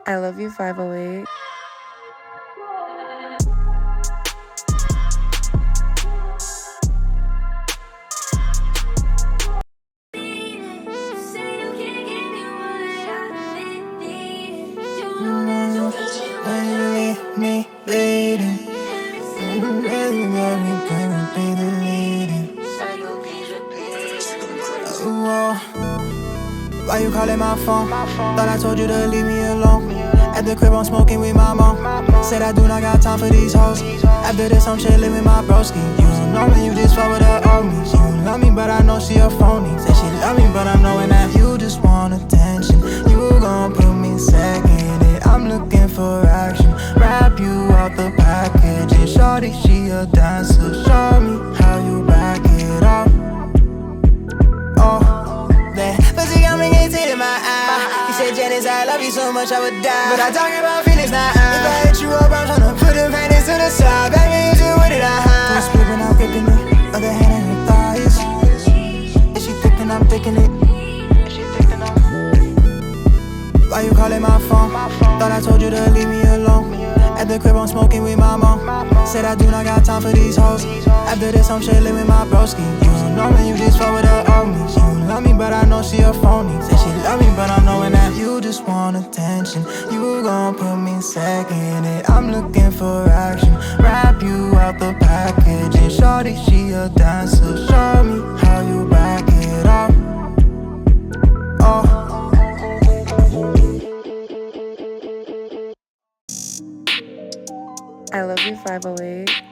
I love you, 508. Me bleeding. Why you calling my phone? Thought I told you to leave me alone. At the crib I'm smoking with my mom. Said I do not got time for these hoes. After this I'm chilling with my broski. You don't know me, you just fuck with her old me. She don't love me but I know she a phony. Say she love me but I'm knowing that you just want attention. You gon' put me second it. I'm looking for action. Wrap you out the package. And shorty she a dancer. Show me how you back it up. Oh, that pussy got me irritated in my eye. He said, Janis, I love you so much I would die. But I talk about feelings now. If I hit you up, I'm tryna put the panties to the side. Baby, you just what did I hide? Don't split when I'm gripping it. Other hand in her thighs. Is she thick and I'm thinking it? Is she thick and I'm... Why you calling my phone? Thought I told you to leave me alone. At the crib I'm smoking with my mom. Said I do not got time for these hoes. After this I'm chilling with my broski. You don't know me, you just fuck with her old me. She don't love me but I know she a phony. Say she love me but I'm knowing that you just want attention. You gon' put me second it. I'm looking for action. Wrap you out the package. And shorty she a dancer. Show me how you back it up. Oh. I love you, 508.